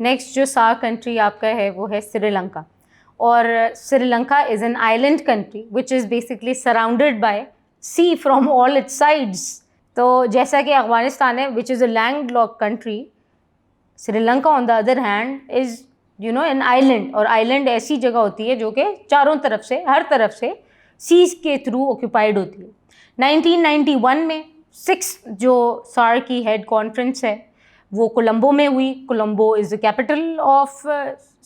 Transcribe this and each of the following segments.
Next जो SAARC country आपका है वो है श्रीलंका, और Sri Lanka is an island country which is basically surrounded by sea from all its sides. तो जैसा कि अफगानिस्तान है which is a landlocked country, Sri Lanka on the other hand is an island, और आइलैंड ऐसी जगह होती है जो कि चारों तरफ से, हर तरफ से सीज के थ्रू ऑक्यूपाइड होती है। 1991 में 6 जो सार्क की हेड कॉन्फ्रेंस है वो कोलंबो में हुई। Colombo is the capital of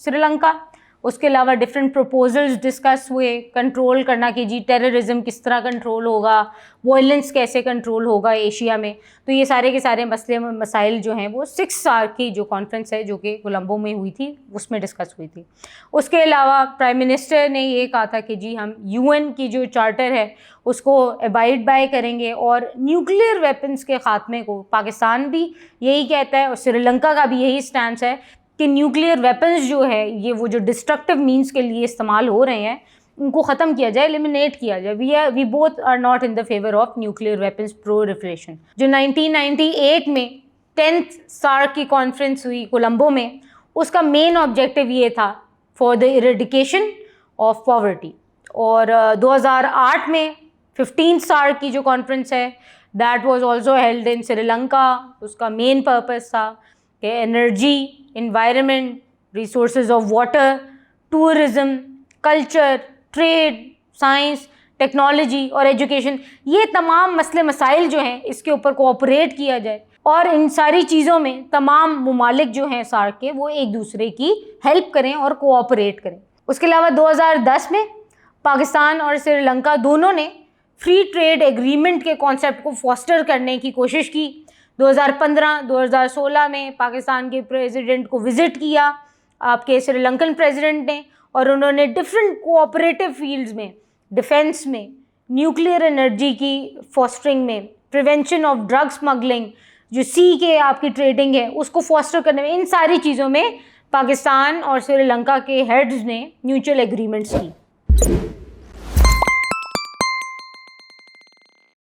Sri Lanka. उसके अलावा डिफरेंट प्रपोजल्स डिस्कस हुए, कंट्रोल करना कि जी टेररिज्म किस तरह कंट्रोल होगा, वायलेंस कैसे कंट्रोल होगा एशिया में। तो ये सारे के सारे मसले मसाइल जो हैं वो 6 सार्क की जो कॉन्फ्रेंस है जो कि कोलंबो में हुई थी उसमें डिस्कस हुई थी। उसके अलावा प्राइम मिनिस्टर ने ये कहा था कि जी हम UN की जो चार्टर है उसको अबाइड बाय करेंगे, और न्यूक्लियर वेपन्स के ख़ात्मे को पाकिस्तान भी यही कहता है और श्रीलंका का भी यही स्टैंड है कि न्यूक्लियर वेपन्स जो है ये वो जो डिस्ट्रक्टिव मीन्स के लिए इस्तेमाल हो रहे हैं उनको ख़त्म किया जाए, एलिमिनेट किया जाए। We both are not in the favour of nuclear weapons proliferation. जो 1998 में 10th सार्क की कॉन्फ्रेंस हुई कोलंबो में, उसका मेन ऑब्जेक्टिव ये था for the eradication of poverty. और 2008 में 15th सार्क की जो कॉन्फ्रेंस है that was also held in Sri Lanka. उसका मेन पर्पस था कि energy, environment, resources of water, tourism, culture, trade, science, technology और एजुकेशन, ये तमाम मसले मसाइल जो हैं इसके ऊपर कोऑपरेट किया जाए, और इन सारी चीज़ों में तमाम मुमालिक जो हैं सार्क के वो एक दूसरे की हेल्प करें और कोऑपरेट करें। उसके अलावा 2010 में पाकिस्तान और श्रीलंका दोनों ने फ्री ट्रेड एग्रीमेंट के कॉन्सेप्ट को फॉस्टर करने की कोशिश की। 2015-2016 में पाकिस्तान के प्रेसिडेंट को विज़िट किया आपके श्रीलंकन प्रेसिडेंट ने, और उन्होंने डिफरेंट कोऑपरेटिव फील्ड्स में, डिफेंस में, न्यूक्लियर एनर्जी की फॉस्टरिंग में, प्रिवेंशन ऑफ ड्रग स्मगलिंग, जो सी के आपकी ट्रेडिंग है उसको फॉस्टर करने में, इन सारी चीज़ों में पाकिस्तान और श्रीलंका के हेड्स ने म्यूचुअल एग्रीमेंट्स की।